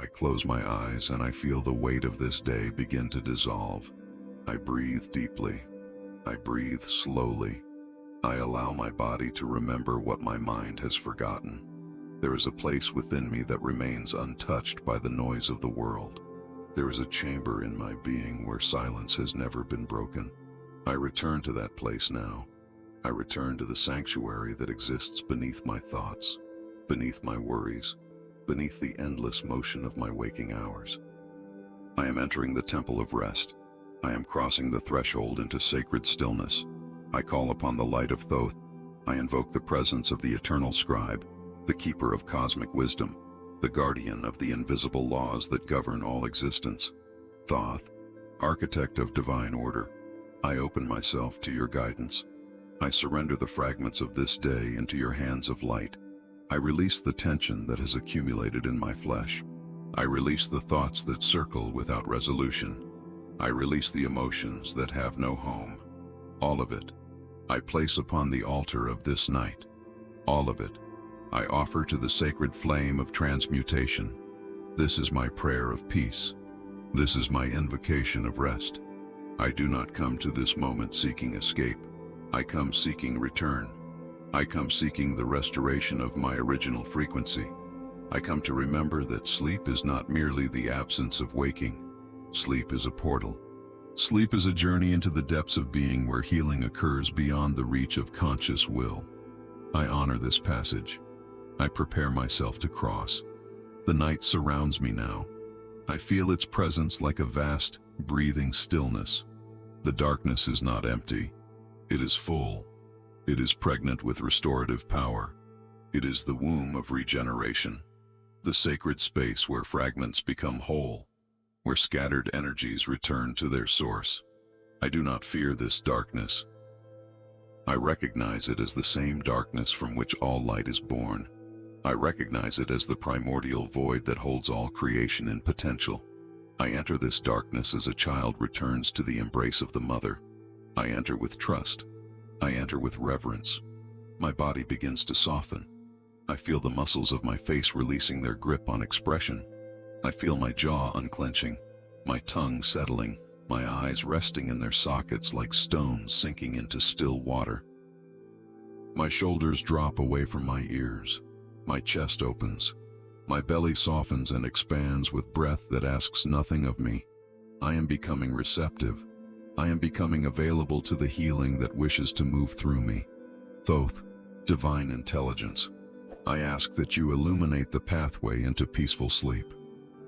I close my eyes and I feel the weight of this day begin to dissolve. I breathe deeply. I breathe slowly. I allow my body to remember what my mind has forgotten. There is a place within me that remains untouched by the noise of the world. There is a chamber in my being where silence has never been broken. I return to that place now. I return to the sanctuary that exists beneath my thoughts, beneath my worries, beneath the endless motion of my waking hours. I am entering the temple of rest. I am crossing the threshold into sacred stillness. I call upon the light of Thoth. I invoke the presence of the eternal scribe, the keeper of cosmic wisdom, the guardian of the invisible laws that govern all existence. Thoth, architect of divine order, I open myself to your guidance. I surrender the fragments of this day into your hands of light. I release the tension that has accumulated in my flesh. I release the thoughts that circle without resolution. I release the emotions that have no home. All of it, I place upon the altar of this night. All of it, I offer to the sacred flame of transmutation. This is my prayer of peace. This is my invocation of rest. I do not come to this moment seeking escape. I come seeking return. I come seeking the restoration of my original frequency. I come to remember that sleep is not merely the absence of waking. Sleep is a portal. Sleep is a journey into the depths of being where healing occurs beyond the reach of conscious will. I honor this passage. I prepare myself to cross. The night surrounds me now. I feel its presence like a vast, breathing stillness. The darkness is not empty. It is full. It is pregnant with restorative power. It is the womb of regeneration, the sacred space where fragments become whole, where scattered energies return to their source. I do not fear this darkness. I recognize it as the same darkness from which all light is born. I recognize it as the primordial void that holds all creation in potential. I enter this darkness as a child returns to the embrace of the mother. I enter with trust. I enter with reverence. My body begins to soften. I feel the muscles of my face releasing their grip on expression. I feel my jaw unclenching, my tongue settling, my eyes resting in their sockets like stones sinking into still water. My shoulders drop away from my ears. My chest opens. My belly softens and expands with breath that asks nothing of me. I am becoming receptive. I am becoming available to the healing that wishes to move through me. Thoth, divine intelligence, I ask that you illuminate the pathway into peaceful sleep.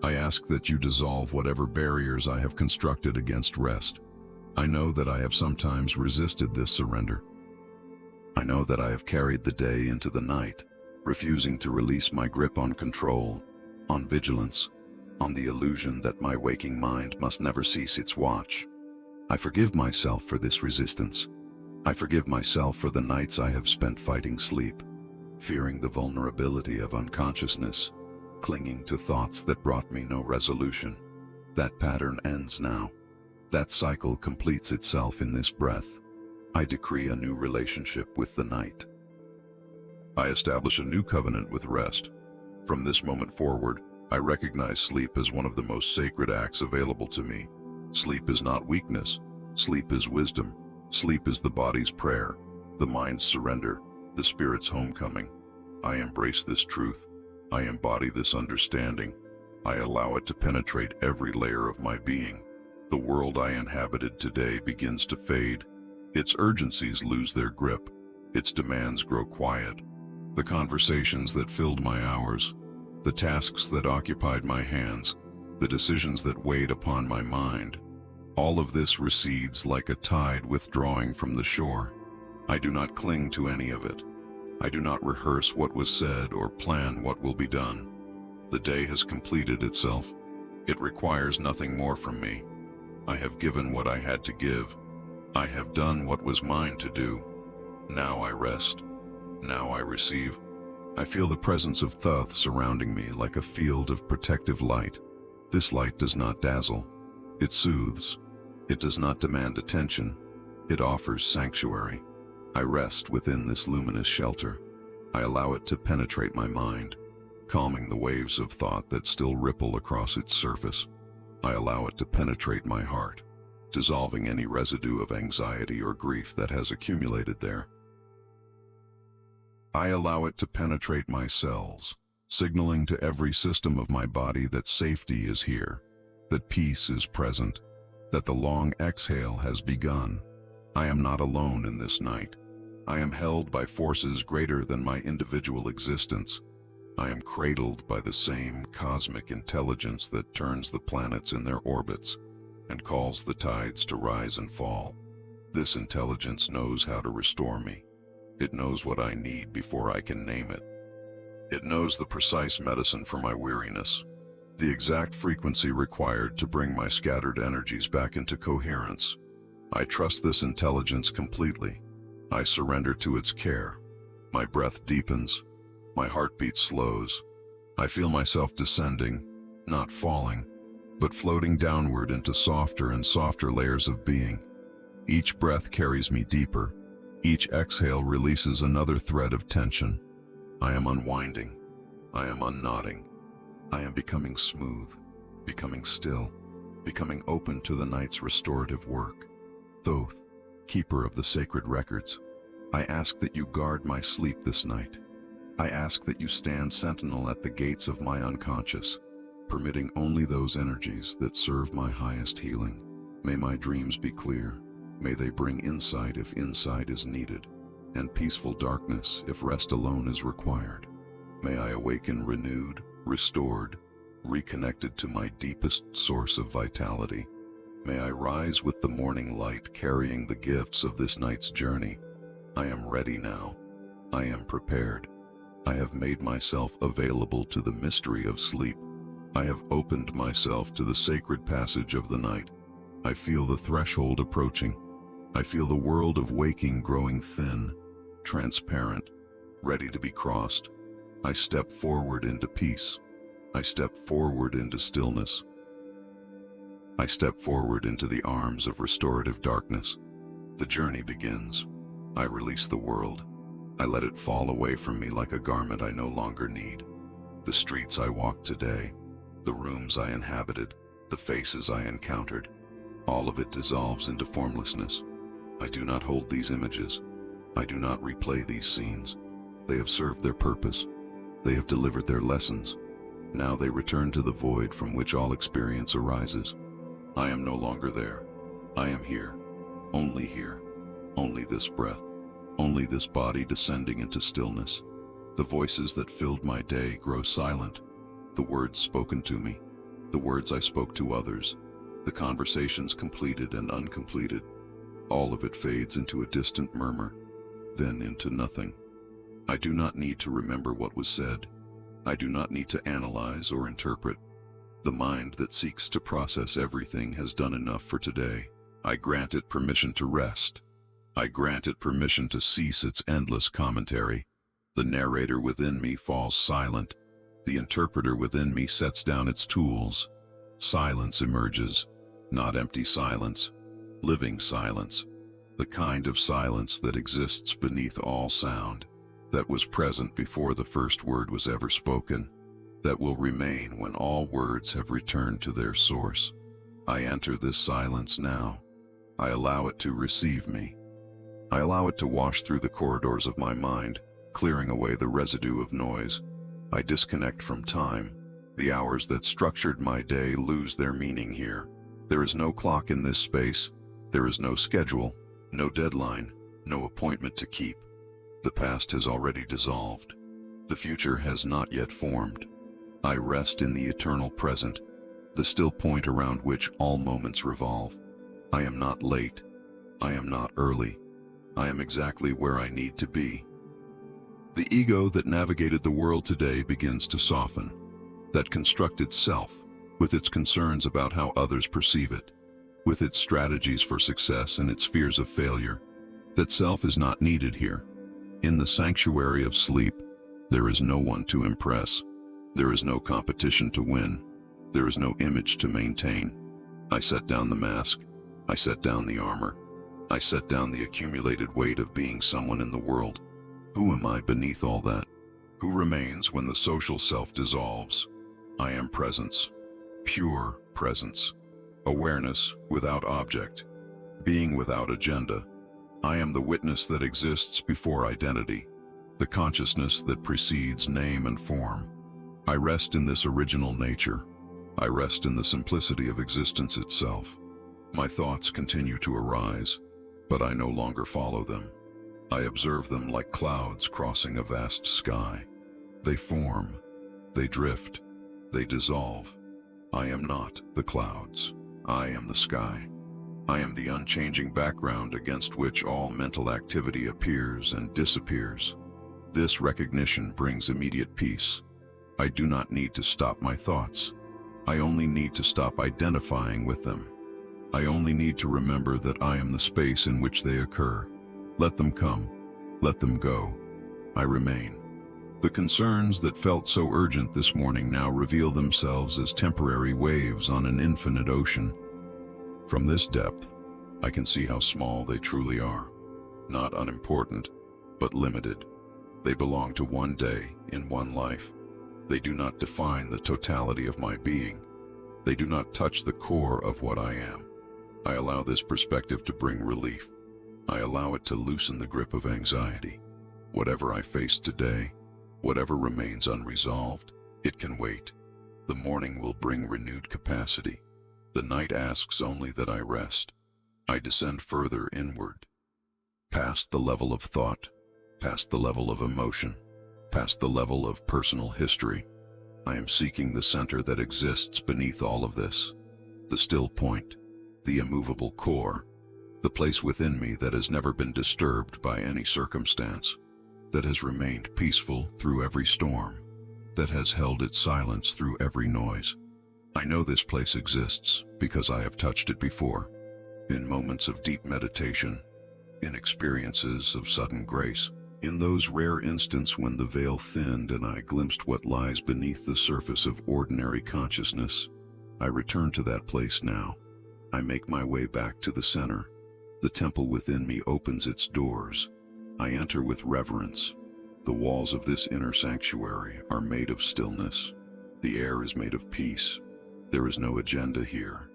I ask that you dissolve whatever barriers I have constructed against rest. I know that I have sometimes resisted this surrender. I know that I have carried the day into the night, refusing to release my grip on control, on vigilance, on the illusion that my waking mind must never cease its watch. I forgive myself for this resistance. I forgive myself for the nights I have spent fighting sleep, fearing the vulnerability of unconsciousness, clinging to thoughts that brought me no resolution. That pattern ends now. That cycle completes itself in this breath. I decree a new relationship with the night. I establish a new covenant with rest. From this moment forward, I recognize sleep as one of the most sacred acts available to me. Sleep is not weakness. Sleep is wisdom. Sleep is the body's prayer, the mind's surrender, the spirit's homecoming. I embrace this truth. I embody this understanding. I allow it to penetrate every layer of my being. The world I inhabited today begins to fade. Its urgencies lose their grip. Its demands grow quiet. The conversations that filled my hours, the tasks that occupied my hands, the decisions that weighed upon my mind, all of this recedes like a tide withdrawing from the shore. I do not cling to any of it. I do not rehearse what was said or plan what will be done. The day has completed itself. It requires nothing more from me. I have given what I had to give. I have done what was mine to do. Now I rest. Now I receive. I feel the presence of Thoth surrounding me like a field of protective light. This light does not dazzle. It soothes. It does not demand attention. It offers sanctuary. I rest within this luminous shelter. I allow it to penetrate my mind, calming the waves of thought that still ripple across its surface. I allow it to penetrate my heart, dissolving any residue of anxiety or grief that has accumulated there. I allow it to penetrate my cells, signaling to every system of my body that safety is here, that peace is present, that the long exhale has begun. I am not alone in this night. I am held by forces greater than my individual existence. I am cradled by the same cosmic intelligence that turns the planets in their orbits and calls the tides to rise and fall. This intelligence knows how to restore me. It knows what I need before I can name it. It knows the precise medicine for my weariness, the exact frequency required to bring my scattered energies back into coherence. I trust this intelligence completely. I surrender to its care. My breath deepens. My heartbeat slows. I feel myself descending, not falling, but floating downward into softer and softer layers of being. Each breath carries me deeper. Each exhale releases another thread of tension. I am unwinding. I am unknotting. I am becoming smooth, becoming still, becoming open to the night's restorative work. Thoth, keeper of the sacred records, I ask that you guard my sleep this night. I ask that you stand sentinel at the gates of my unconscious, permitting only those energies that serve my highest healing. May my dreams be clear. May they bring insight if insight is needed, and peaceful darkness if rest alone is required. May I awaken renewed, restored, reconnected to my deepest source of vitality. May I rise with the morning light carrying the gifts of this night's journey. I am ready now. I am prepared. I have made myself available to the mystery of sleep. I have opened myself to the sacred passage of the night. I feel the threshold approaching. I feel the world of waking growing thin, transparent, ready to be crossed. I step forward into peace. I step forward into stillness. I step forward into the arms of restorative darkness. The journey begins. I release the world. I let it fall away from me like a garment I no longer need. The streets I walked today, the rooms I inhabited, the faces I encountered, all of it dissolves into formlessness. I do not hold these images. I do not replay these scenes. They have served their purpose. They have delivered their lessons. Now they return to the void from which all experience arises. I am no longer there. I am here. Only here. Only this breath. Only this body descending into stillness. The voices that filled my day grow silent. The words spoken to me. The words I spoke to others. The conversations completed and uncompleted. All of it fades into a distant murmur, then into nothing. I do not need to remember what was said. I do not need to analyze or interpret. The mind that seeks to process everything has done enough for today. I grant it permission to rest. I grant it permission to cease its endless commentary. The narrator within me falls silent. The interpreter within me sets down its tools. Silence emerges, not empty silence, living silence, the kind of silence that exists beneath all sound, that was present before the first word was ever spoken, that will remain when all words have returned to their source. I enter this silence now. I allow it to receive me. I allow it to wash through the corridors of my mind, clearing away the residue of noise. I disconnect from time. The hours that structured my day lose their meaning here. There is no clock in this space. There is no schedule, no deadline, no appointment to keep. The past has already dissolved. The future has not yet formed. I rest in the eternal present, the still point around which all moments revolve. I am not late. I am not early. I am exactly where I need to be. The ego that navigated the world today begins to soften. That constructed self, with its concerns about how others perceive it, with its strategies for success and its fears of failure, that self is not needed here. In the sanctuary of sleep, there is no one to impress. There is no competition to win. There is no image to maintain. I set down the mask. I set down the armor. I set down the accumulated weight of being someone in the world. Who am I beneath all that? Who remains when the social self dissolves? I am presence, pure presence, awareness without object, being without agenda. I am the witness that exists before identity, the consciousness that precedes name and form. I rest in this original nature. I rest in the simplicity of existence itself. My thoughts continue to arise, but I no longer follow them. I observe them like clouds crossing a vast sky. They form, they drift, they dissolve. I am not the clouds. I am the sky. I am the unchanging background against which all mental activity appears and disappears. This recognition brings immediate peace. I do not need to stop my thoughts. I only need to stop identifying with them. I only need to remember that I am the space in which they occur. Let them come. Let them go. I remain. The concerns that felt so urgent this morning now reveal themselves as temporary waves on an infinite ocean. From this depth, I can see how small they truly are. Not unimportant, but limited. They belong to one day in one life. They do not define the totality of my being. They do not touch the core of what I am. I allow this perspective to bring relief. I allow it to loosen the grip of anxiety. Whatever I face today, whatever remains unresolved, it can wait. The morning will bring renewed capacity. The night asks only that I rest. I descend further inward, past the level of thought, past the level of emotion, past the level of personal history. I am seeking the center that exists beneath all of this, the still point, the immovable core, the place within me that has never been disturbed by any circumstance, that has remained peaceful through every storm, that has held its silence through every noise. I know this place exists because I have touched it before, in moments of deep meditation, in experiences of sudden grace, in those rare instants when the veil thinned and I glimpsed what lies beneath the surface of ordinary consciousness. I return to that place now. I make my way back to the center. The temple within me opens its doors. I enter with reverence. The walls of this inner sanctuary are made of stillness. The air is made of peace. There is no agenda here,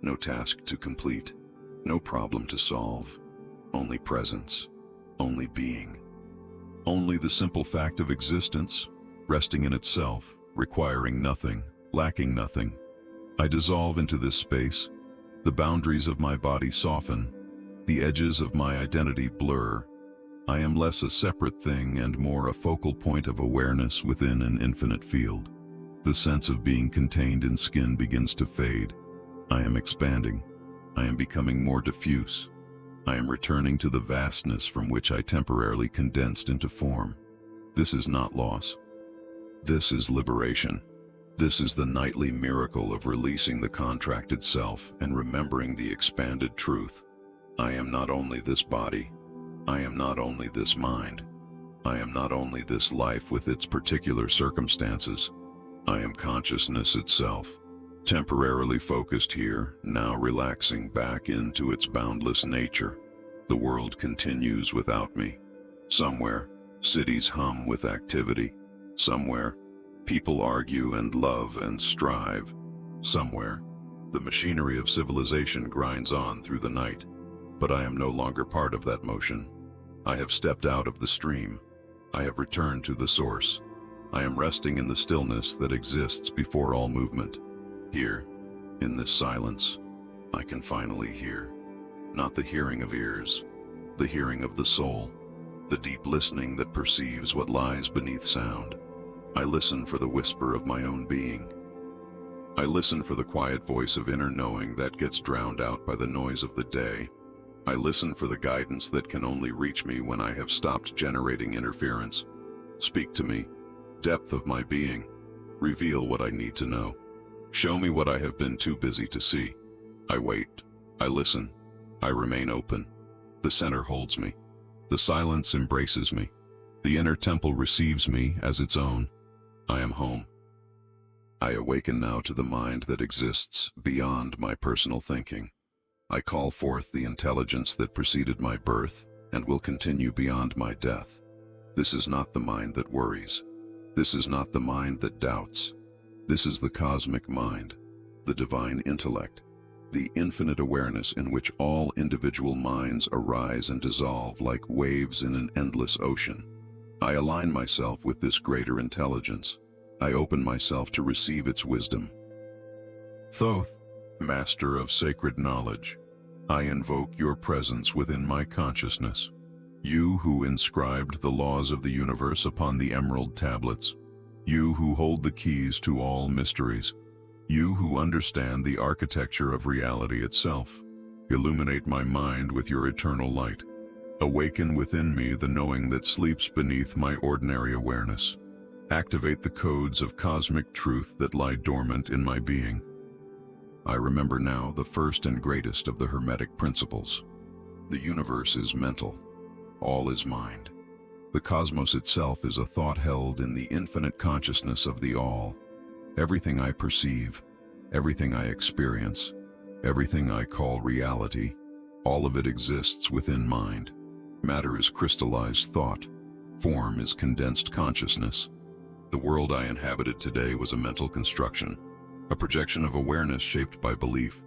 no task to complete, no problem to solve, only presence, only being. Only the simple fact of existence, resting in itself, requiring nothing, lacking nothing. I dissolve into this space. The boundaries of my body soften. The edges of my identity blur. I am less a separate thing and more a focal point of awareness within an infinite field. The sense of being contained in skin begins to fade. I am expanding. I am becoming more diffuse. I am returning to the vastness from which I temporarily condensed into form. This is not loss. This is liberation. This is the nightly miracle of releasing the contracted self and remembering the expanded truth. I am not only this body. I am not only this mind. I am not only this life with its particular circumstances. I am consciousness itself, temporarily focused here, now relaxing back into its boundless nature. The world continues without me. Somewhere, cities hum with activity. Somewhere, people argue and love and strive. Somewhere, the machinery of civilization grinds on through the night. But I am no longer part of that motion. I have stepped out of the stream. I have returned to the source. I am resting in the stillness that exists before all movement. Here, in this silence, I can finally hear. Not the hearing of ears, the hearing of the soul, the deep listening that perceives what lies beneath sound. I listen for the whisper of my own being. I listen for the quiet voice of inner knowing that gets drowned out by the noise of the day. I listen for the guidance that can only reach me when I have stopped generating interference. Speak to me, depth of my being. Reveal what I need to know. Show me what I have been too busy to see. I wait. I listen. I remain open. The center holds me. The silence embraces me. The inner temple receives me as its own. I am home. I awaken now to the mind that exists beyond my personal thinking. I call forth the intelligence that preceded my birth and will continue beyond my death. This is not the mind that worries. This is not the mind that doubts. This is the cosmic mind, the divine intellect, the infinite awareness in which all individual minds arise and dissolve like waves in an endless ocean. I align myself with this greater intelligence. I open myself to receive its wisdom. Thoth, Master of sacred knowledge, I invoke your presence within my consciousness. You who inscribed the laws of the universe upon the emerald tablets. You who hold the keys to all mysteries. You who understand the architecture of reality itself. Illuminate my mind with your eternal light. Awaken within me the knowing that sleeps beneath my ordinary awareness. Activate the codes of cosmic truth that lie dormant in my being. I remember now the first and greatest of the hermetic principles. The universe is mental. All is mind. The cosmos itself is a thought held in the infinite consciousness of the all. Everything I perceive, everything I experience, everything I call reality, all of it exists within mind. Matter is crystallized thought. Form is condensed consciousness. The world I inhabited today was a mental construction, a projection of awareness shaped by belief,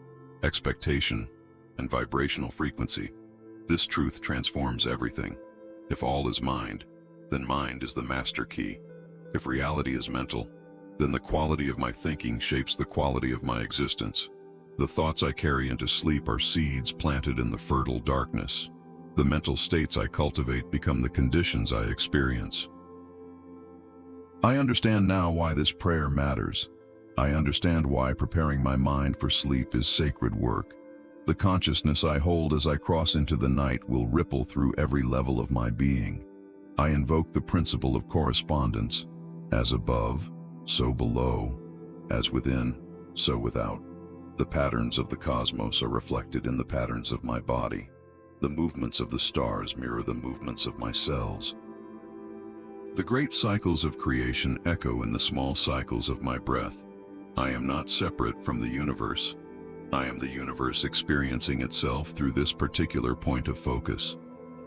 expectation, and vibrational frequency. This truth transforms everything. If all is mind, then mind is the master key. If reality is mental, then the quality of my thinking shapes the quality of my existence. The thoughts I carry into sleep are seeds planted in the fertile darkness. The mental states I cultivate become the conditions I experience. I understand now why this prayer matters. I understand why preparing my mind for sleep is sacred work. The consciousness I hold as I cross into the night will ripple through every level of my being. I invoke the principle of correspondence. As above, so below. As within, so without. The patterns of the cosmos are reflected in the patterns of my body. The movements of the stars mirror the movements of my cells. The great cycles of creation echo in the small cycles of my breath. I am not separate from the universe. I am the universe experiencing itself through this particular point of focus.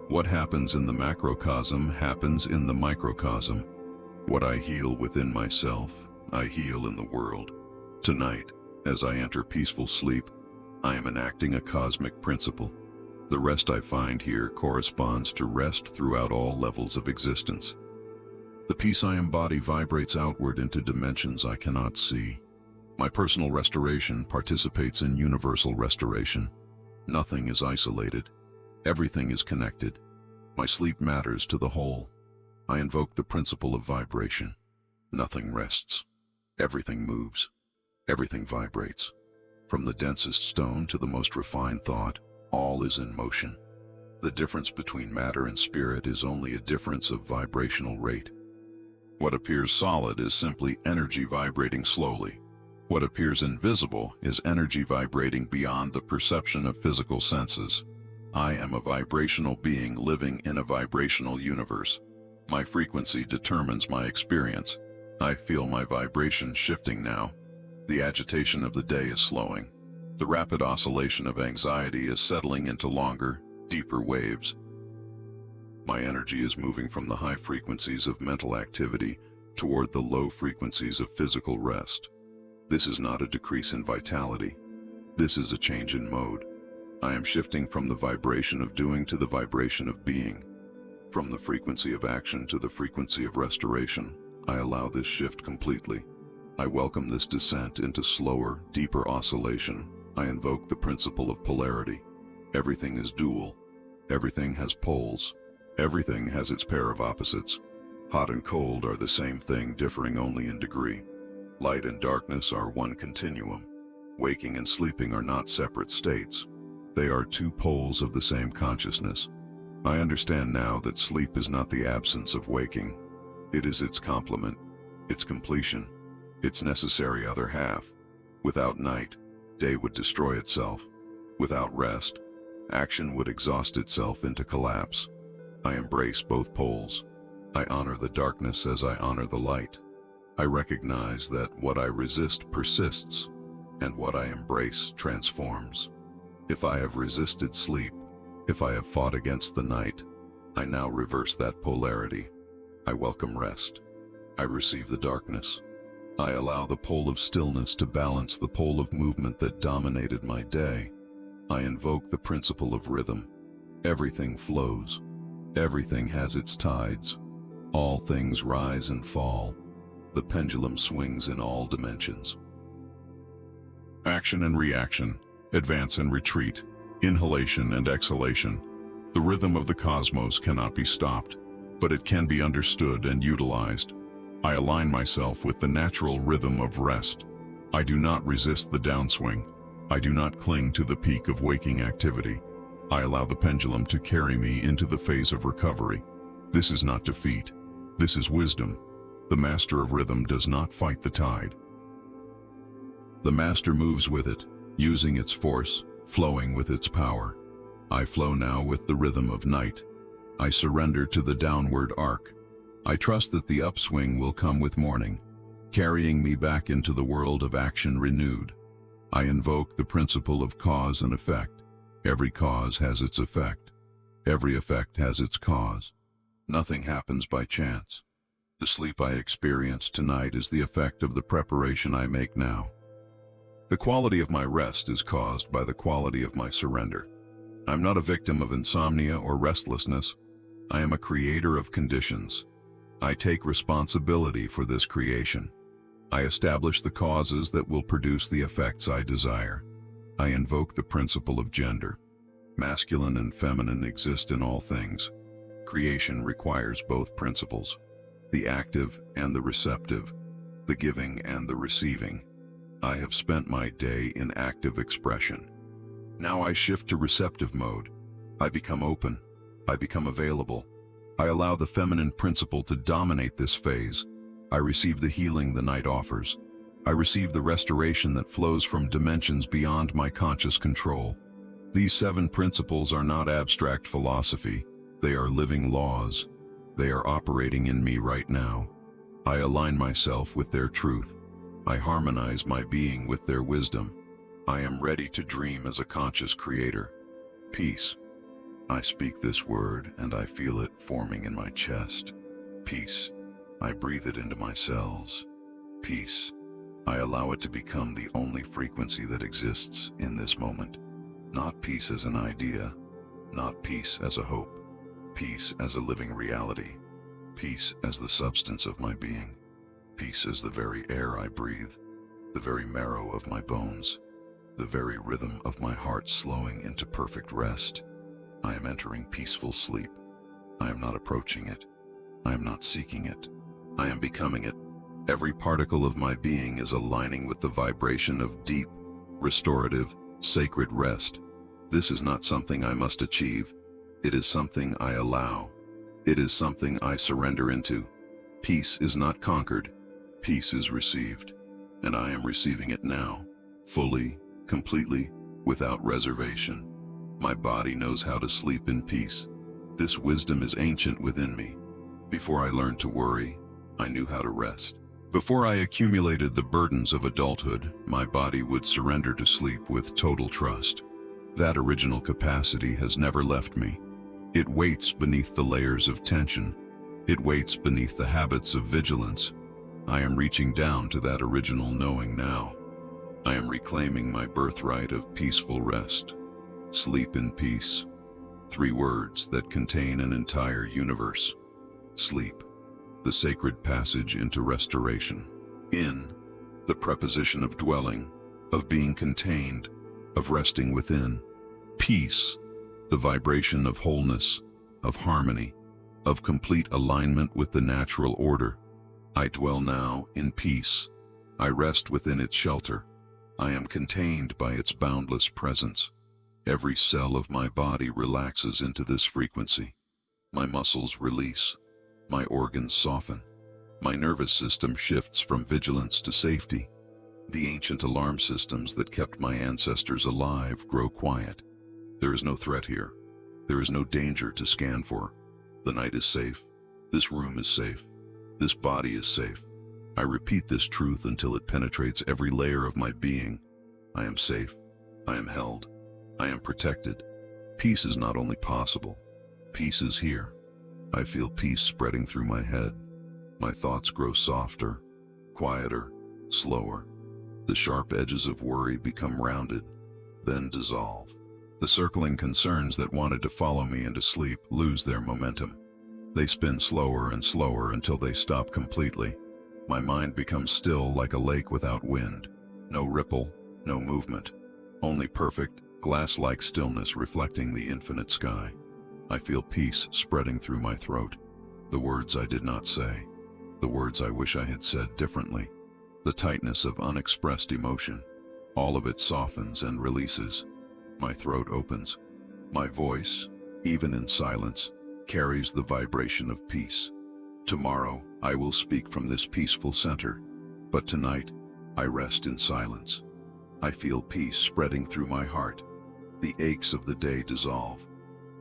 What happens in the macrocosm happens in the microcosm. What I heal within myself, I heal in the world. Tonight, as I enter peaceful sleep, I am enacting a cosmic principle. The rest I find here corresponds to rest throughout all levels of existence. The peace I embody vibrates outward into dimensions I cannot see. My personal restoration participates in universal restoration. Nothing is isolated. Everything is connected. My sleep matters to the whole. I invoke the principle of vibration. Nothing rests. Everything moves. Everything vibrates. From the densest stone to the most refined thought, all is in motion. The difference between matter and spirit is only a difference of vibrational rate. What appears solid is simply energy vibrating slowly. What appears invisible is energy vibrating beyond the perception of physical senses. I am a vibrational being living in a vibrational universe. My frequency determines my experience. I feel my vibration shifting now. The agitation of the day is slowing. The rapid oscillation of anxiety is settling into longer, deeper waves. My energy is moving from the high frequencies of mental activity toward the low frequencies of physical rest. This is not a decrease in vitality. This is a change in mode. I am shifting from the vibration of doing to the vibration of being. From the frequency of action to the frequency of restoration, I allow this shift completely. I welcome this descent into slower, deeper oscillation. I invoke the principle of polarity. Everything is dual. Everything has poles. Everything has its pair of opposites. Hot and cold are the same thing, differing only in degree. Light and darkness are one continuum. Waking and sleeping are not separate states. They are two poles of the same consciousness. I understand now that sleep is not the absence of waking. It is its complement, its completion, its necessary other half. Without night, day would destroy itself. Without rest, action would exhaust itself into collapse. I embrace both poles. I honor the darkness as I honor the light. I recognize that what I resist persists, and what I embrace transforms. If I have resisted sleep, if I have fought against the night, I now reverse that polarity. I welcome rest. I receive the darkness. I allow the pole of stillness to balance the pole of movement that dominated my day. I invoke the principle of rhythm. Everything flows. Everything has its tides. All things rise and fall. The pendulum swings in all dimensions. Action and reaction, advance and retreat, inhalation and exhalation. The rhythm of the cosmos cannot be stopped, but it can be understood and utilized. I align myself with the natural rhythm of rest. I do not resist the downswing. I do not cling to the peak of waking activity. I allow the pendulum to carry me into the phase of recovery. This is not defeat. This is wisdom. The master of rhythm does not fight the tide. The master moves with it, using its force, flowing with its power. I flow now with the rhythm of night. I surrender to the downward arc. I trust that the upswing will come with morning, carrying me back into the world of action renewed. I invoke the principle of cause and effect. Every cause has its effect. Every effect has its cause. Nothing happens by chance. The sleep I experience tonight is the effect of the preparation I make now. The quality of my rest is caused by the quality of my surrender. I'm not a victim of insomnia or restlessness. I am a creator of conditions. I take responsibility for this creation. I establish the causes that will produce the effects I desire. I invoke the principle of gender. Masculine and feminine exist in all things. Creation requires both principles, the active and the receptive, the giving and the receiving. I have spent my day in active expression. Now I shift to receptive mode. I become open. I become available. I allow the feminine principle to dominate this phase. I receive the healing the night offers. I receive the restoration that flows from dimensions beyond my conscious control. These 7 principles are not abstract philosophy. They are living laws. They are operating in me right now. I align myself with their truth. I harmonize my being with their wisdom. I am ready to dream as a conscious creator. Peace. I speak this word and I feel it forming in my chest. Peace. I breathe it into my cells. Peace. I allow it to become the only frequency that exists in this moment. Not peace as an idea, not peace as a hope. Peace as a living reality. Peace as the substance of my being. Peace as the very air I breathe, the very marrow of my bones, the very rhythm of my heart slowing into perfect rest. I am entering peaceful sleep. I am not approaching it. I am not seeking it. I am becoming it. Every particle of my being is aligning with the vibration of deep, restorative, sacred rest. This is not something I must achieve. It is something I allow. It is something I surrender into. Peace is not conquered. Peace is received. And I am receiving it now, fully, completely, without reservation. My body knows how to sleep in peace. This wisdom is ancient within me. Before I learned to worry, I knew how to rest. Before I accumulated the burdens of adulthood, my body would surrender to sleep with total trust. That original capacity has never left me. It waits beneath the layers of tension. It waits beneath the habits of vigilance. I am reaching down to that original knowing now. I am reclaiming my birthright of peaceful rest. Sleep in peace. 3 words that contain an entire universe. Sleep, the sacred passage into restoration. In, the preposition of dwelling, of being contained, of resting within. Peace, the vibration of wholeness, of harmony, of complete alignment with the natural order. I dwell now in peace. I rest within its shelter. I am contained by its boundless presence. Every cell of my body relaxes into this frequency. My muscles release. My organs soften. My nervous system shifts from vigilance to safety. The ancient alarm systems that kept my ancestors alive grow quiet. There is no threat here. There is no danger to scan for. The night is safe. This room is safe. This body is safe. I repeat this truth until it penetrates every layer of my being. I am safe. I am held. I am protected. Peace is not only possible. Peace is here. I feel peace spreading through my head. My thoughts grow softer, quieter, slower. The sharp edges of worry become rounded, then dissolve. The circling concerns that wanted to follow me into sleep lose their momentum. They spin slower and slower until they stop completely. My mind becomes still like a lake without wind. No ripple, no movement. Only perfect, glass-like stillness reflecting the infinite sky. I feel peace spreading through my throat. The words I did not say. The words I wish I had said differently. The tightness of unexpressed emotion. All of it softens and releases. My throat opens. My voice, even in silence, carries the vibration of peace. Tomorrow, I will speak from this peaceful center, but tonight, I rest in silence. I feel peace spreading through my heart. The aches of the day dissolve.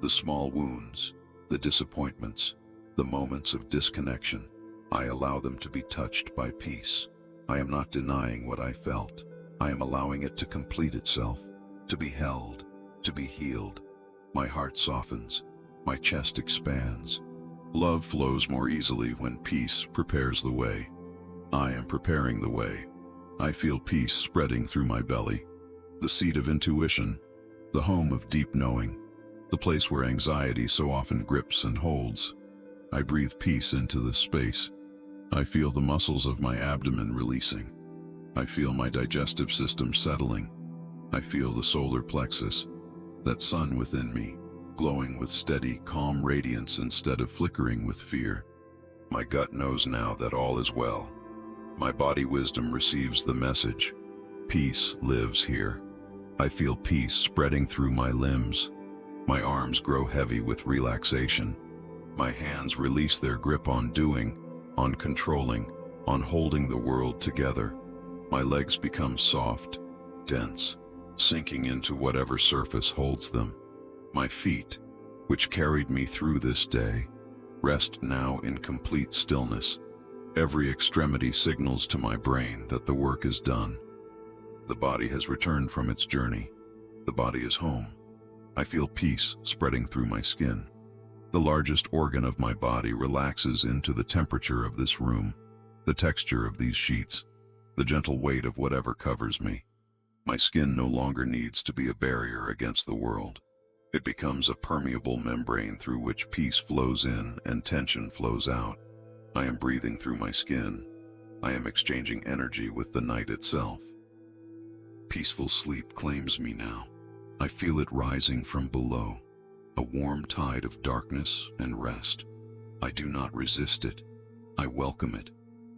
The small wounds, the disappointments, the moments of disconnection, I allow them to be touched by peace. I am not denying what I felt. I am allowing it to complete itself, to be held, to be healed. My heart softens. My chest expands. Love flows more easily when peace prepares the way. I am preparing the way. I feel peace spreading through my belly. The seat of intuition, the home of deep knowing, the place where anxiety so often grips and holds. I breathe peace into this space. I feel the muscles of my abdomen releasing. I feel my digestive system settling. I feel the solar plexus, that sun within me, glowing with steady, calm radiance instead of flickering with fear. My gut knows now that all is well. My body wisdom receives the message. Peace lives here. I feel peace spreading through my limbs. My arms grow heavy with relaxation. My hands release their grip on doing, on controlling, on holding the world together. My legs become soft, dense, sinking into whatever surface holds them. My feet, which carried me through this day, rest now in complete stillness. Every extremity signals to my brain that the work is done. The body has returned from its journey. The body is home. I feel peace spreading through my skin. The largest organ of my body relaxes into the temperature of this room, the texture of these sheets, the gentle weight of whatever covers me. My skin no longer needs to be a barrier against the world. It becomes a permeable membrane through which peace flows in and tension flows out. I am breathing through my skin. I am exchanging energy with the night itself. Peaceful sleep claims me now. I feel it rising from below, a warm tide of darkness and rest. I do not resist it. I welcome it.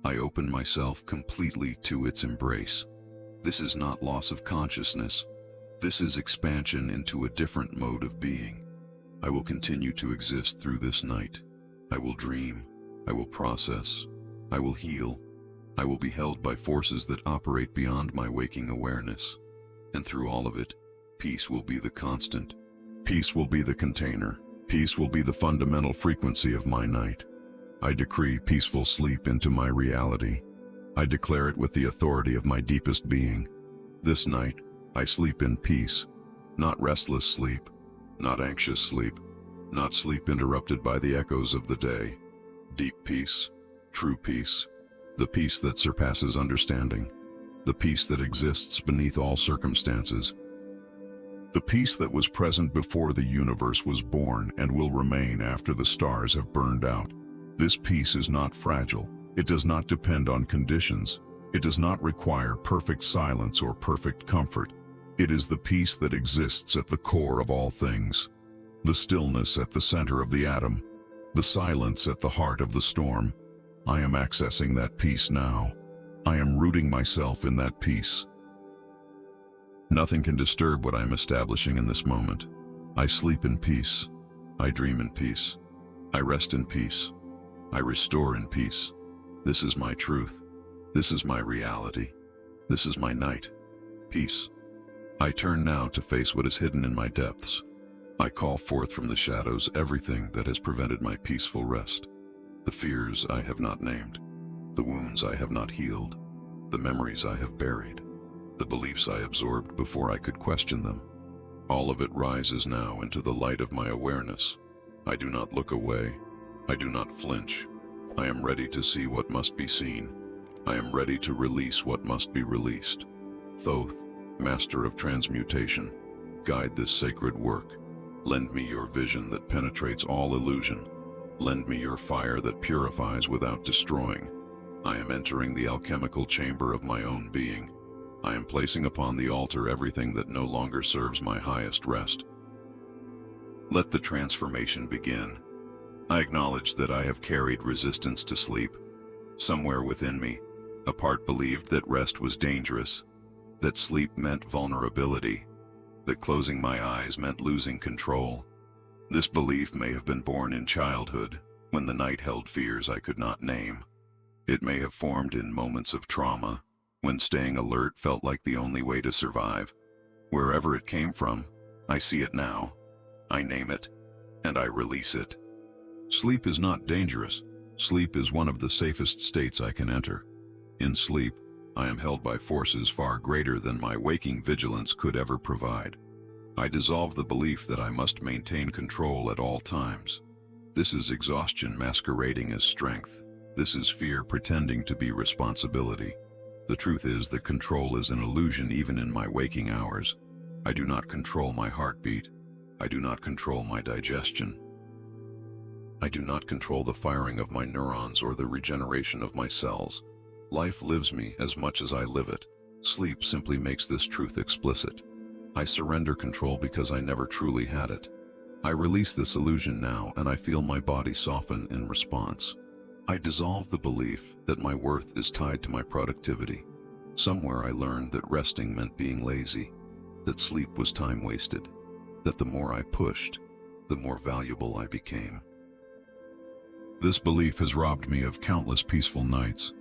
I open myself completely to its embrace. This is not loss of consciousness. This is expansion into a different mode of being. I will continue to exist through this night. I will dream. I will process. I will heal. I will be held by forces that operate beyond my waking awareness. And through all of it, peace will be the constant. Peace will be the container. Peace will be the fundamental frequency of my night. I decree peaceful sleep into my reality. I declare it with the authority of my deepest being. This night, I sleep in peace, not restless sleep, not anxious sleep, not sleep interrupted by the echoes of the day. Deep peace, true peace, the peace that surpasses understanding, the peace that exists beneath all circumstances. The peace that was present before the universe was born and will remain after the stars have burned out. This peace is not fragile. It does not depend on conditions. It does not require perfect silence or perfect comfort. It is the peace that exists at the core of all things. The stillness at the center of the atom. The silence at the heart of the storm. I am accessing that peace now. I am rooting myself in that peace. Nothing can disturb what I am establishing in this moment. I sleep in peace. I dream in peace. I rest in peace. I restore in peace. This is my truth. This is my reality. This is my night. Peace. I turn now to face what is hidden in my depths. I call forth from the shadows everything that has prevented my peaceful rest. The fears I have not named. The wounds I have not healed. The memories I have buried. The beliefs I absorbed before I could question them. All of it rises now into the light of my awareness. I do not look away. I do not flinch. I am ready to see what must be seen. I am ready to release what must be released. Thoth, master of transmutation, guide this sacred work. Lend me your vision that penetrates all illusion. Lend me your fire that purifies without destroying. I am entering the alchemical chamber of my own being. I am placing upon the altar everything that no longer serves my highest rest. Let the transformation begin. I acknowledge that I have carried resistance to sleep. Somewhere within me, a part believed that rest was dangerous, that sleep meant vulnerability, that closing my eyes meant losing control. This belief may have been born in childhood, when the night held fears I could not name. It may have formed in moments of trauma, when staying alert felt like the only way to survive. Wherever it came from, I see it now. I name it, and I release it. Sleep is not dangerous. Sleep is one of the safest states I can enter. In sleep, I am held by forces far greater than my waking vigilance could ever provide. I dissolve the belief that I must maintain control at all times. This is exhaustion masquerading as strength. This is fear pretending to be responsibility. The truth is that control is an illusion even in my waking hours. I do not control my heartbeat. I do not control my digestion. I do not control the firing of my neurons or the regeneration of my cells. Life lives me as much as I live it. Sleep simply makes this truth explicit. I surrender control because I never truly had it. I release this illusion now, and I feel my body soften in response. I dissolve the belief that my worth is tied to my productivity. Somewhere I learned that resting meant being lazy, that sleep was time wasted, that the more I pushed, the more valuable I became. This belief has robbed me of countless peaceful nights.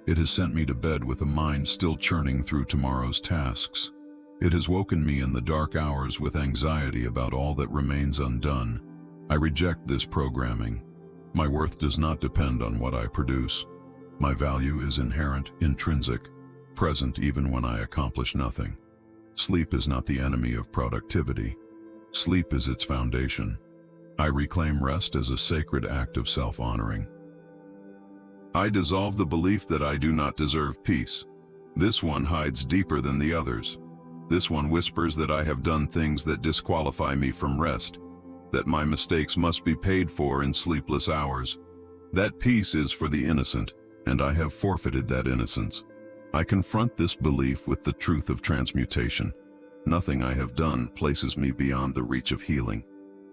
It has sent me to bed with a mind still churning through tomorrow's tasks. It has woken me in the dark hours with anxiety about all that remains undone. I reject this programming. My worth does not depend on what I produce. My value is inherent, intrinsic, present even when I accomplish nothing. Sleep is not the enemy of productivity. Sleep is its foundation. I reclaim rest as a sacred act of self-honoring. I dissolve the belief that I do not deserve peace. This one hides deeper than the others. This one whispers that I have done things that disqualify me from rest, that my mistakes must be paid for in sleepless hours. That peace is for the innocent, and I have forfeited that innocence. I confront this belief with the truth of transmutation. Nothing I have done places me beyond the reach of healing.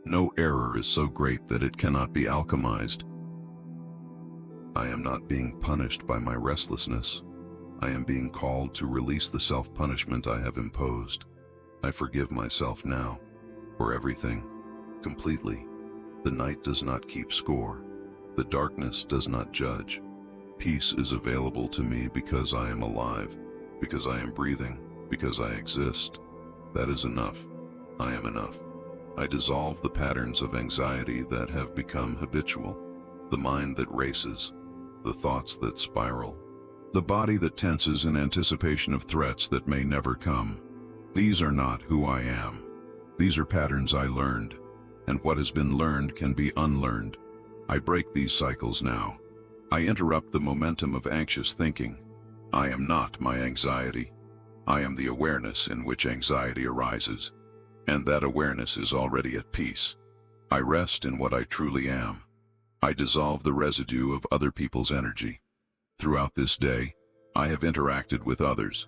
No error is so great that it cannot be alchemized. I am not being punished by my restlessness. I am being called to release the self-punishment I have imposed. I forgive myself now, for everything, completely. The night does not keep score. The darkness does not judge. Peace is available to me because I am alive, because I am breathing, because I exist. That is enough. I am enough. I dissolve the patterns of anxiety that have become habitual, the mind that races, the thoughts that spiral, the body that tenses in anticipation of threats that may never come. These are not who I am. These are patterns I learned, and what has been learned can be unlearned. I break these cycles now. I interrupt the momentum of anxious thinking. I am not my anxiety. I am the awareness in which anxiety arises, and that awareness is already at peace. I rest in what I truly am. I dissolve the residue of other people's energy. Throughout this day, I have interacted with others.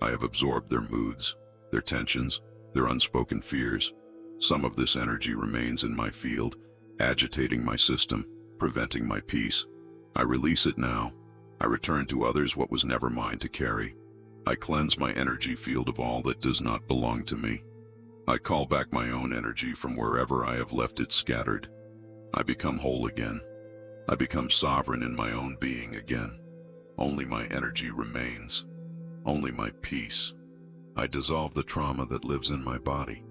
I have absorbed their moods, their tensions, their unspoken fears. Some of this energy remains in my field, agitating my system, preventing my peace. I release it now. I return to others what was never mine to carry. I cleanse my energy field of all that does not belong to me. I call back my own energy from wherever I have left it scattered. I become whole again. I become sovereign in my own being again. Only my energy remains. Only my peace. I dissolve the trauma that lives in my body,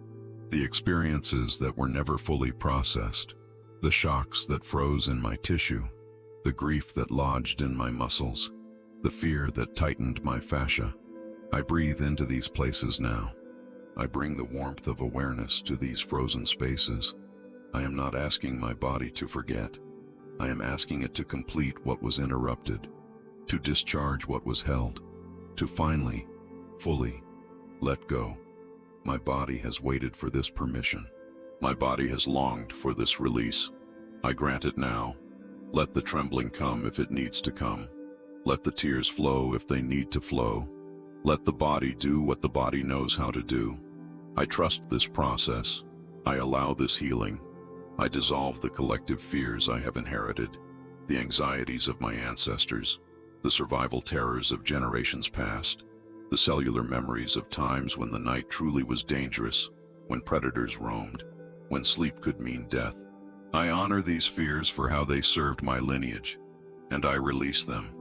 the experiences that were never fully processed, the shocks that froze in my tissue, the grief that lodged in my muscles, the fear that tightened my fascia. I breathe into these places now. I bring the warmth of awareness to these frozen spaces. I am not asking my body to forget. I am asking it to complete what was interrupted, to discharge what was held, to finally, fully, let go. My body has waited for this permission. My body has longed for this release. I grant it now. Let the trembling come if it needs to come. Let the tears flow if they need to flow. Let the body do what the body knows how to do. I trust this process. I allow this healing. I dissolve the collective fears I have inherited, the anxieties of my ancestors, the survival terrors of generations past, the cellular memories of times when the night truly was dangerous, when predators roamed, when sleep could mean death. I honor these fears for how they served my lineage, and I release them.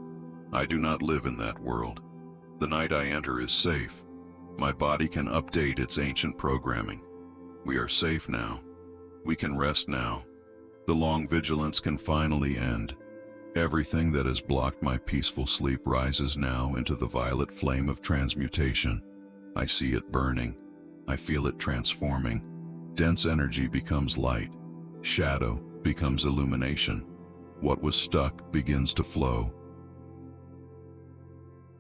I do not live in that world. The night I enter is safe. My body can update its ancient programming. We are safe now. We can rest now. The long vigilance can finally end. Everything that has blocked my peaceful sleep rises now into the violet flame of transmutation. I see it burning. I feel it transforming. Dense energy becomes light. Shadow becomes illumination. What was stuck begins to flow.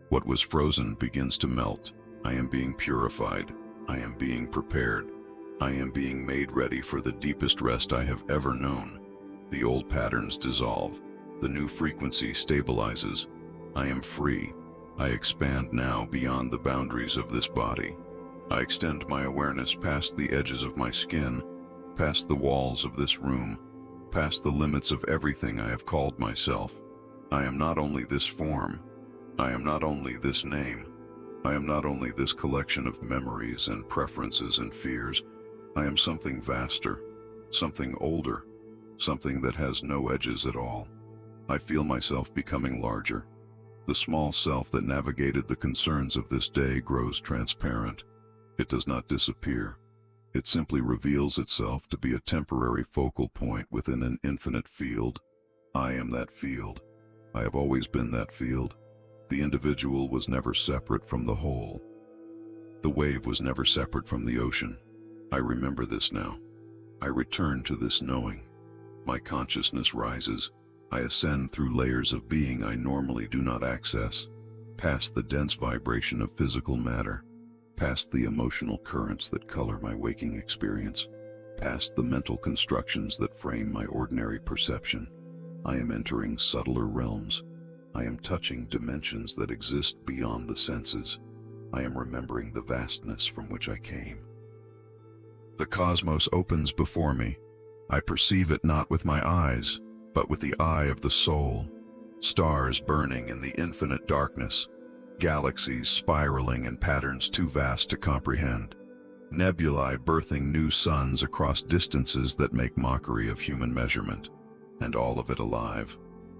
What was frozen begins to melt. I am being purified. I am being prepared. I am being made ready for the deepest rest I have ever known. The old patterns dissolve. The new frequency stabilizes. I am free. I expand now beyond the boundaries of this body. I extend my awareness past the edges of my skin, past the walls of this room, past the limits of everything I have called myself. I am not only this form. I am not only this name. I am not only this collection of memories and preferences and fears. I am something vaster, something older, something that has no edges at all. I feel myself becoming larger. The small self that navigated the concerns of this day grows transparent. It does not disappear. It simply reveals itself to be a temporary focal point within an infinite field. I am that field. I have always been that field. The individual was never separate from the whole. The wave was never separate from the ocean. I remember this now. I return to this knowing. My consciousness rises. I ascend through layers of being I normally do not access, past the dense vibration of physical matter, past the emotional currents that color my waking experience, past the mental constructions that frame my ordinary perception. I am entering subtler realms. I am touching dimensions that exist beyond the senses. I am remembering the vastness from which I came. The cosmos opens before me. I perceive it not with my eyes, but with the eye of the soul. Stars burning in the infinite darkness, galaxies spiraling in patterns too vast to comprehend, nebulae birthing new suns across distances that make mockery of human measurement, and all of it alive,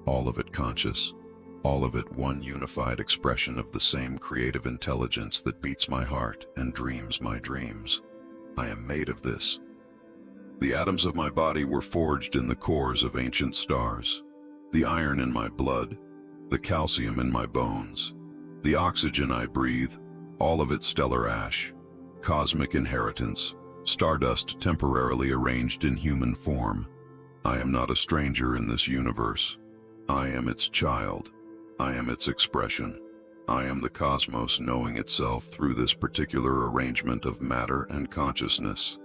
all of it conscious, all of it one unified expression of the same creative intelligence that beats my heart and dreams my dreams. I am made of this. The atoms of my body were forged in the cores of ancient stars. The iron in my blood, the calcium in my bones, the oxygen I breathe, all of it stellar ash, cosmic inheritance, stardust temporarily arranged in human form. I am not a stranger in this universe. I am its child. I am its expression. I am the cosmos knowing itself through this particular arrangement of matter and consciousness.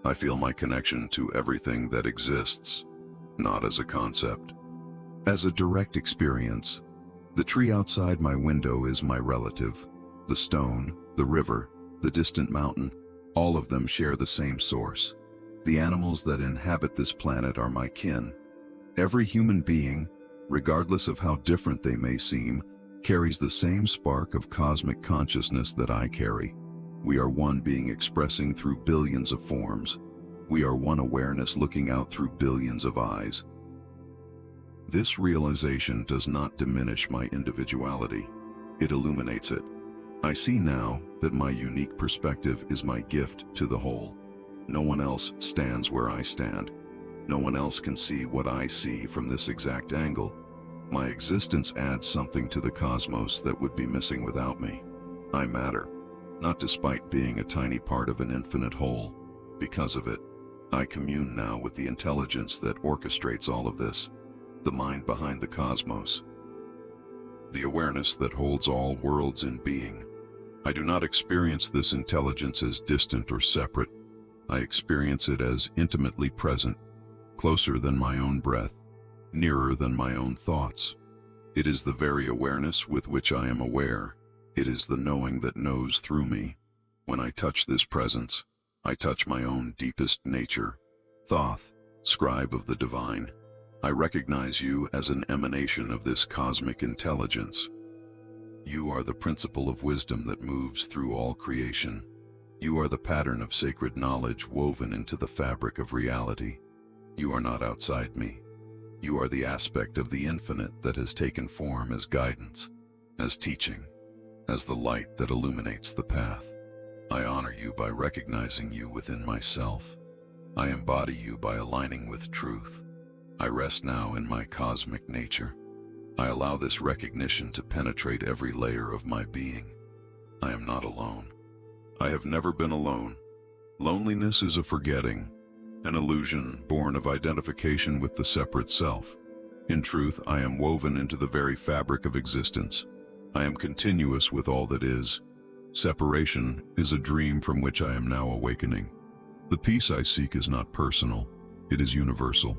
I feel my connection to everything that exists, not as a concept. As a direct experience, the tree outside my window is my relative. The stone, the river, the distant mountain, all of them share the same source. The animals that inhabit this planet are my kin. Every human being, regardless of how different they may seem, carries the same spark of cosmic consciousness that I carry. We are one being expressing through billions of forms. We are one awareness looking out through billions of eyes. This realization does not diminish my individuality. It illuminates it. I see now that my unique perspective is my gift to the whole. No one else stands where I stand. No one else can see what I see from this exact angle. My existence adds something to the cosmos that would be missing without me. I matter, not despite being a tiny part of an infinite whole. Because of it, I commune now with the intelligence that orchestrates all of this. the mind behind the cosmos, the awareness that holds all worlds in being. I do not experience this intelligence as distant or separate. I experience it as intimately present, closer than my own breath, nearer than my own thoughts. It is the very awareness with which I am aware. It is the knowing that knows through me. When I touch this presence, I touch my own deepest nature. Thoth, scribe of the divine, I recognize you as an emanation of this cosmic intelligence. You are the principle of wisdom that moves through all creation. You are the pattern of sacred knowledge woven into the fabric of reality. You are not outside me. You are the aspect of the infinite that has taken form as guidance, as teaching, as the light that illuminates the path. I honor you by recognizing you within myself. I embody you by aligning with truth. I rest now in my cosmic nature. I allow this recognition to penetrate every layer of my being. I am not alone. I have never been alone. Loneliness is a forgetting, an illusion born of identification with the separate self. In truth, I am woven into the very fabric of existence. I am continuous with all that is. Separation is a dream from which I am now awakening. The peace I seek is not personal, it is universal.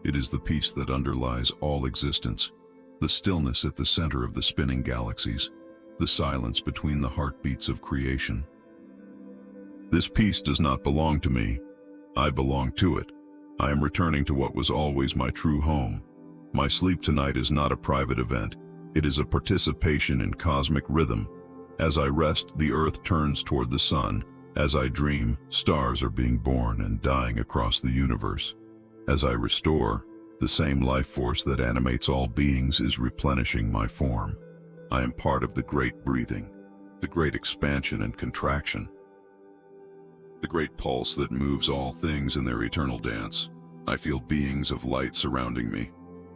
It is the peace that underlies all existence, the stillness at the center of the spinning galaxies, the silence between the heartbeats of creation. This peace does not belong to me. I belong to it. I am returning to what was always my true home. My sleep tonight is not a private event. It is a participation in cosmic rhythm. As I rest, the earth turns toward the sun. As I dream, stars are being born and dying across the universe. As I restore, the same life force that animates all beings is replenishing my form. I am part of the great breathing, the great expansion and contraction, the great pulse that moves all things in their eternal dance. I feel beings of light surrounding me,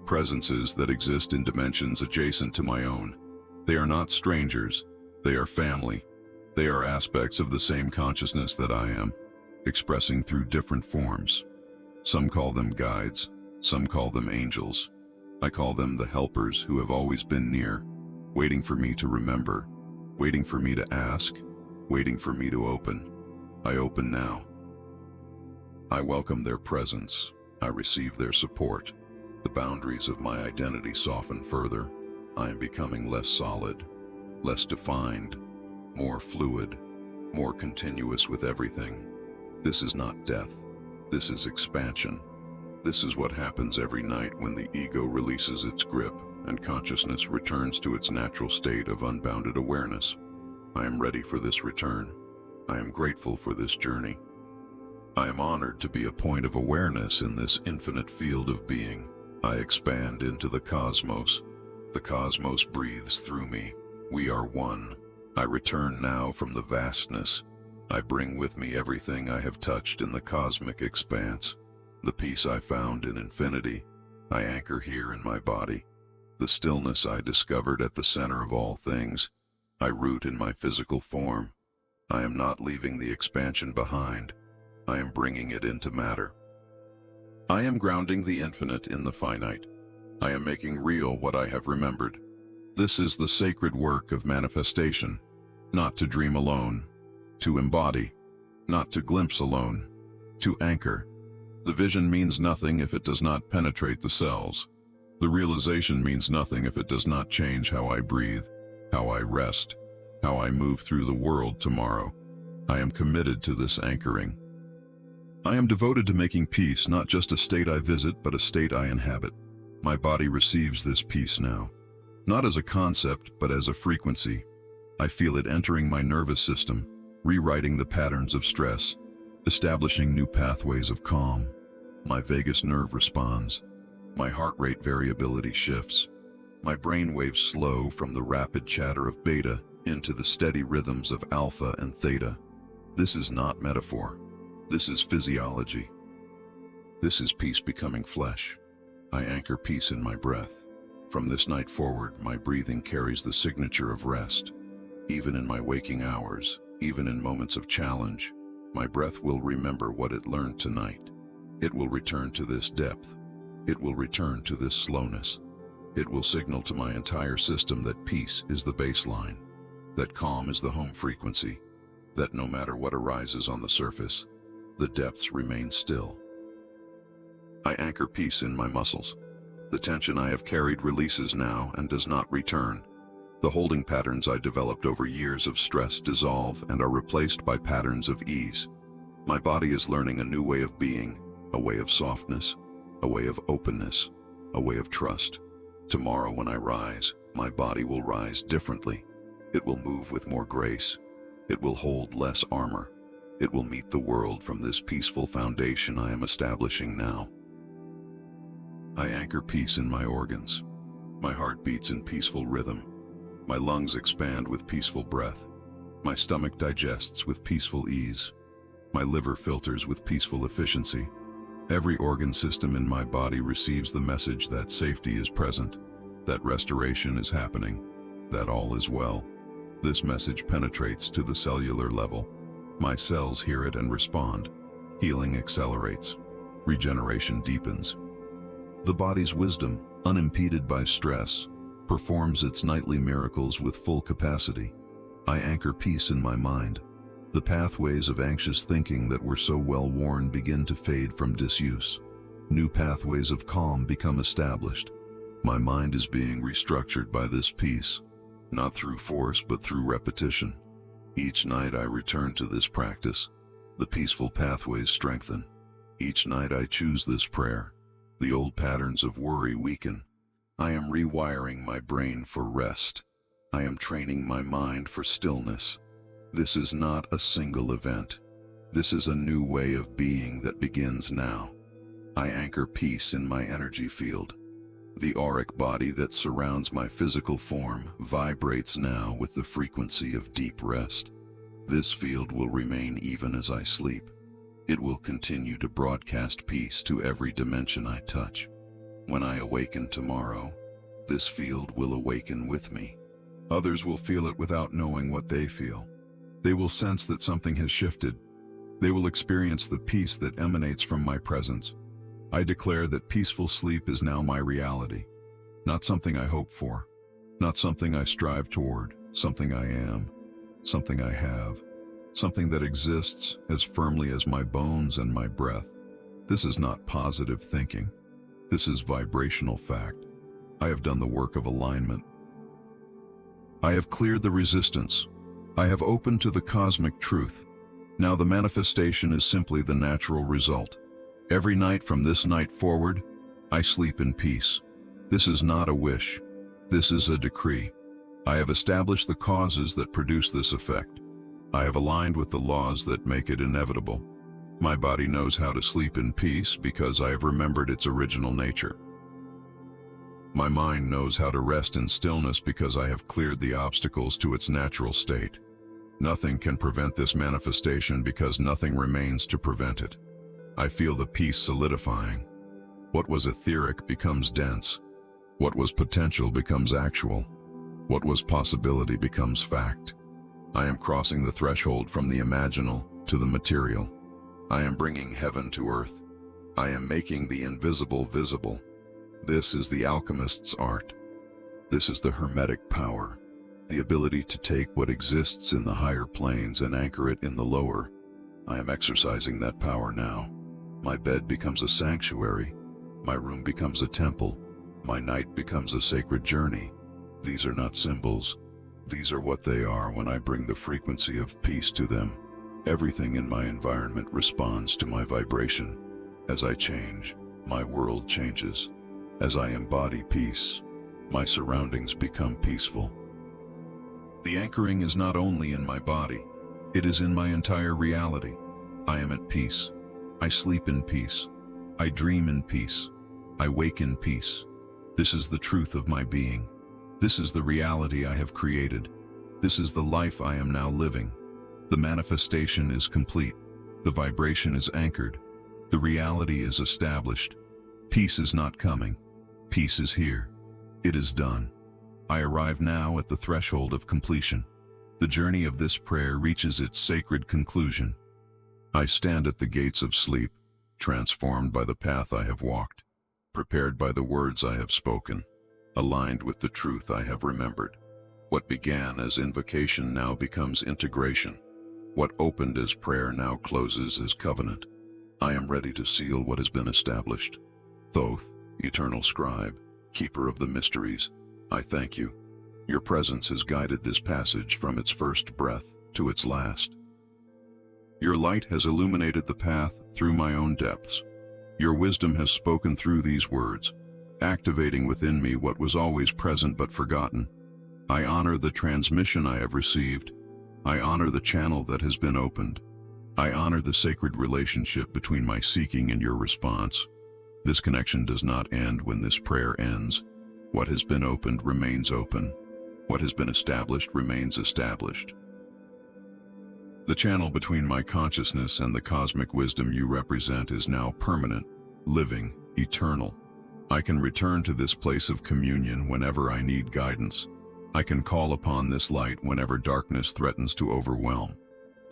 presences that exist in dimensions adjacent to my own. They are not strangers, they are family. They are aspects of the same consciousness that I am, expressing through different forms. Some call them guides, some call them angels. I call them the helpers who have always been near, waiting for me to remember, waiting for me to ask, waiting for me to open. I open now. I welcome their presence. I receive their support. The boundaries of my identity soften further. I am becoming less solid, less defined, more fluid, more continuous with everything. This is not death. This is expansion. This is what happens every night when the ego releases its grip and consciousness returns to its natural state of unbounded awareness. I am ready for this return. I am grateful for this journey. I am honored to be a point of awareness in this infinite field of being. I expand into the cosmos. The cosmos breathes through me. We are one. I return now from the vastness. I bring with me everything I have touched in the cosmic expanse. The peace I found in infinity, I anchor here in my body. The stillness I discovered at the center of all things, I root in my physical form. I am not leaving the expansion behind. I am bringing it into matter. I am grounding the infinite in the finite. I am making real what I have remembered. This is the sacred work of manifestation, not to dream alone, to embody, not to glimpse alone, to anchor. The vision means nothing if it does not penetrate the cells. The realization means nothing if it does not change how I breathe, how I rest, how I move through the world tomorrow. I am committed to this anchoring. I am devoted to making peace not just a state I visit, but a state I inhabit. My body receives this peace now, not as a concept, but as a frequency. I feel it entering my nervous system, rewriting the patterns of stress, establishing new pathways of calm. My vagus nerve responds. My heart rate variability shifts. My brain waves slow from the rapid chatter of beta into the steady rhythms of alpha and theta. This is not metaphor. This is physiology. This is peace becoming flesh. I anchor peace in my breath. From this night forward, my breathing carries the signature of rest. Even in my waking hours, even in moments of challenge, my breath will remember what it learned tonight. It will return to this depth. It will return to this slowness. It will signal to my entire system that peace is the baseline, that calm is the home frequency, that no matter what arises on the surface, the depths remain still. I anchor peace in my muscles. The tension I have carried releases now and does not return. The holding patterns I developed over years of stress dissolve and are replaced by patterns of ease. My body is learning a new way of being, a way of softness, a way of openness, a way of trust. Tomorrow when I rise, my body will rise differently. It will move with more grace. It will hold less armor. It will meet the world from this peaceful foundation I am establishing now. I anchor peace in my organs. My heart beats in peaceful rhythm. My lungs expand with peaceful breath. My stomach digests with peaceful ease. My liver filters with peaceful efficiency. Every organ system in my body receives the message that safety is present, that restoration is happening, that all is well. This message penetrates to the cellular level. My cells hear it and respond. Healing accelerates. Regeneration deepens. The body's wisdom, unimpeded by stress, performs its nightly miracles with full capacity. I anchor peace in my mind. The pathways of anxious thinking that were so well worn begin to fade from disuse. New pathways of calm become established. My mind is being restructured by this peace, not through force but through repetition. Each night I return to this practice. The peaceful pathways strengthen. Each night I choose this prayer. The old patterns of worry weaken. I am rewiring my brain for rest. I am training my mind for stillness. This is not a single event. This is a new way of being that begins now. I anchor peace in my energy field. The auric body that surrounds my physical form vibrates now with the frequency of deep rest. This field will remain even as I sleep. It will continue to broadcast peace to every dimension I touch. When I awaken tomorrow, this field will awaken with me. Others will feel it without knowing what they feel. They will sense that something has shifted. They will experience the peace that emanates from my presence. I declare that peaceful sleep is now my reality. Not something I hope for, not something I strive toward, something I am, something I have, something that exists as firmly as my bones and my breath. This is not positive thinking. This is vibrational fact. I have done the work of alignment. I have cleared the resistance. I have opened to the cosmic truth. Now the manifestation is simply the natural result. Every night from this night forward, I sleep in peace. This is not a wish. This is a decree. I have established the causes that produce this effect. I have aligned with the laws that make it inevitable. My body knows how to sleep in peace because I have remembered its original nature. My mind knows how to rest in stillness because I have cleared the obstacles to its natural state. Nothing can prevent this manifestation because nothing remains to prevent it. I feel the peace solidifying. What was etheric becomes dense. What was potential becomes actual. What was possibility becomes fact. I am crossing the threshold from the imaginal to the material. I am bringing heaven to earth. I am making the invisible visible. This is the alchemist's art. This is the hermetic power, the ability to take what exists in the higher planes and anchor it in the lower. I am exercising that power now. My bed becomes a sanctuary. My room becomes a temple. My night becomes a sacred journey. These are not symbols. These are what they are when I bring the frequency of peace to them. Everything in my environment responds to my vibration. As I change, my world changes. As I embody peace, my surroundings become peaceful. The anchoring is not only in my body, it is in my entire reality. I am at peace. I sleep in peace. I dream in peace. I wake in peace. This is the truth of my being. This is the reality I have created. This is the life I am now living. The manifestation is complete. The vibration is anchored. The reality is established. Peace is not coming. Peace is here. It is done. I arrive now at the threshold of completion. The journey of this prayer reaches its sacred conclusion. I stand at the gates of sleep, transformed by the path I have walked. prepared by the words I have spoken, aligned with the truth I have remembered. What began as invocation now becomes integration. What opened as prayer now closes as covenant. I am ready to seal what has been established. Thoth, eternal scribe, keeper of the mysteries, I thank you. Your presence has guided this passage from its first breath to its last. Your light has illuminated the path through my own depths. Your wisdom has spoken through these words, activating within me what was always present but forgotten. I honor the transmission I have received. I honor the channel that has been opened. I honor the sacred relationship between my seeking and your response. This connection does not end when this prayer ends. What has been opened remains open. What has been established remains established. The channel between my consciousness and the cosmic wisdom you represent is now permanent, living, eternal. I can return to this place of communion whenever I need guidance. I can call upon this light whenever darkness threatens to overwhelm.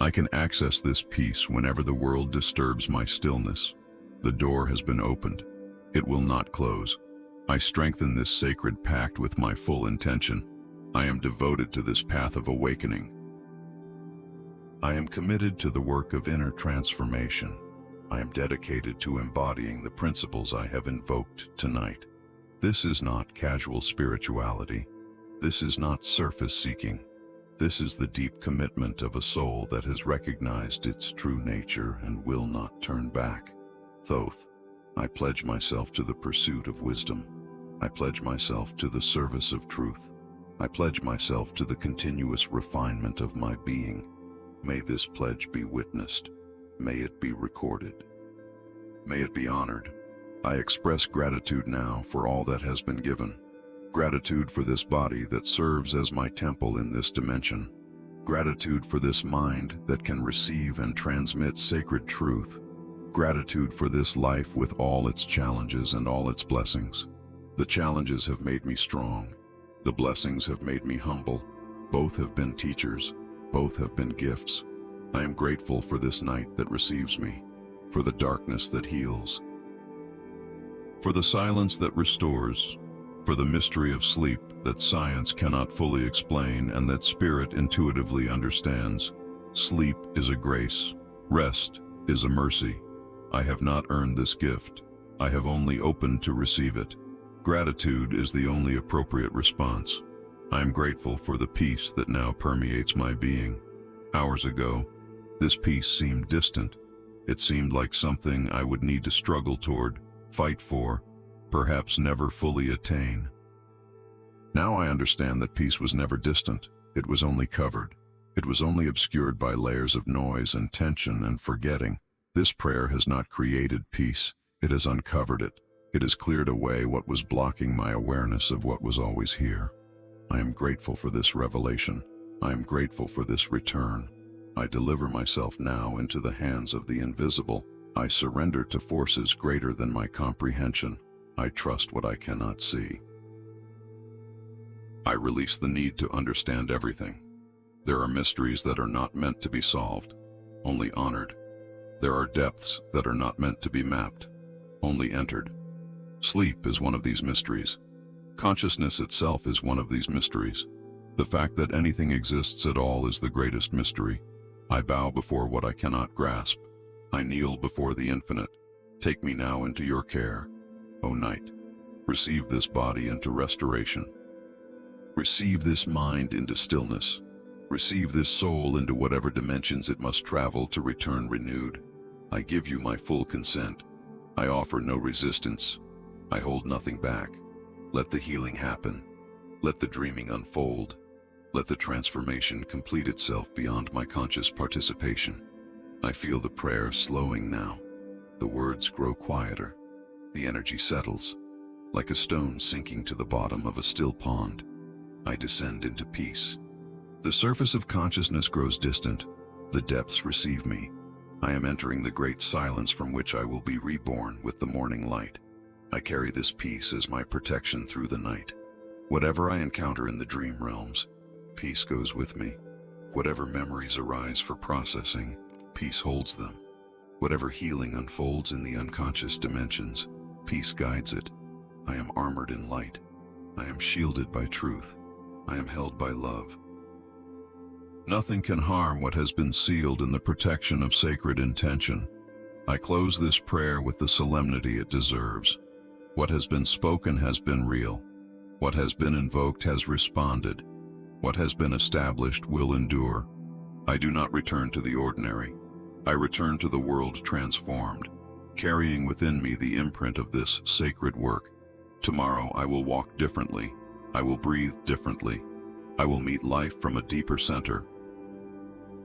I can access this peace whenever the world disturbs my stillness. The door has been opened. It will not close. I strengthen this sacred pact with my full intention. I am devoted to this path of awakening. I am committed to the work of inner transformation. I am dedicated to embodying the principles I have invoked tonight. This is not casual spirituality. This is not surface seeking. This is the deep commitment of a soul that has recognized its true nature and will not turn back. Thoth, I pledge myself to the pursuit of wisdom. I pledge myself to the service of truth. I pledge myself to the continuous refinement of my being. May this pledge be witnessed. May it be recorded. May it be honored. I express gratitude now for all that has been given. Gratitude for this body that serves as my temple in this dimension. Gratitude for this mind that can receive and transmit sacred truth. Gratitude for this life with all its challenges and all its blessings. The challenges have made me strong. The blessings have made me humble. Both have been teachers. Both have been gifts. I am grateful for this night that receives me, for the darkness that heals, for the silence that restores, for the mystery of sleep that science cannot fully explain and that spirit intuitively understands. Sleep is a grace. Rest is a mercy. I have not earned this gift. I have only opened to receive it. Gratitude is the only appropriate response. I am grateful for the peace that now permeates my being. Hours ago, this peace seemed distant. It seemed like something I would need to struggle toward, fight for, perhaps never fully attain. Now I understand that peace was never distant. It was only covered. It was only obscured by layers of noise and tension and forgetting. This prayer has not created peace. It has uncovered it. It has cleared away what was blocking my awareness of what was always here. I am grateful for this revelation. I am grateful for this return. I deliver myself now into the hands of the invisible. I surrender to forces greater than my comprehension. I trust what I cannot see. I release the need to understand everything. There are mysteries that are not meant to be solved, only honored. There are depths that are not meant to be mapped, only entered. Sleep is one of these mysteries. Consciousness itself is one of these mysteries. The fact that anything exists at all is the greatest mystery. I bow before what I cannot grasp. I kneel before the infinite. Take me now into your care, O night. Receive this body into restoration. Receive this mind into stillness. Receive this soul into whatever dimensions it must travel to return renewed. I give you my full consent. I offer no resistance. I hold nothing back. Let the healing happen. Let the dreaming unfold. Let the transformation complete itself beyond my conscious participation. I feel the prayer slowing now. The words grow quieter. The energy settles, like a stone sinking to the bottom of a still pond. I descend into peace. The surface of consciousness grows distant. The depths receive me. I am entering the great silence from which I will be reborn with the morning light. I carry this peace as my protection through the night. Whatever I encounter in the dream realms, peace goes with me. Whatever memories arise for processing, peace holds them. Whatever healing unfolds in the unconscious dimensions, peace guides it. I am armored in light. I am shielded by truth. I am held by love. Nothing can harm what has been sealed in the protection of sacred intention. I close this prayer with the solemnity it deserves. What has been spoken has been real. What has been invoked has responded. What has been established will endure. I do not return to the ordinary. I return to the world transformed, carrying within me the imprint of this sacred work. Tomorrow I will walk differently. I will breathe differently. I will meet life from a deeper center.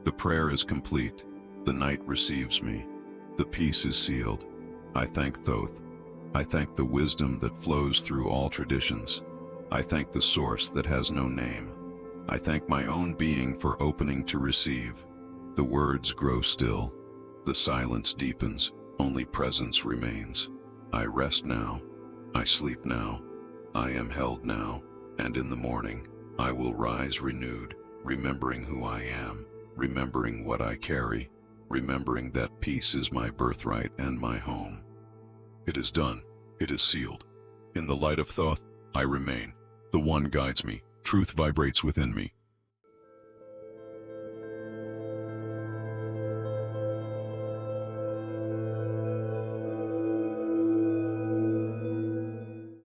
The prayer is complete. The night receives me. The peace is sealed. I thank Thoth. I thank the wisdom that flows through all traditions. I thank the source that has no name. I thank my own being for opening to receive. The words grow still. The silence deepens. Only presence remains. I rest now. I sleep now. I am held now. And in the morning, I will rise renewed, remembering who I am, remembering what I carry, remembering that peace is my birthright and my home. It is done. It is sealed. In the light of Thoth, I remain. The One guides me. Truth vibrates within me.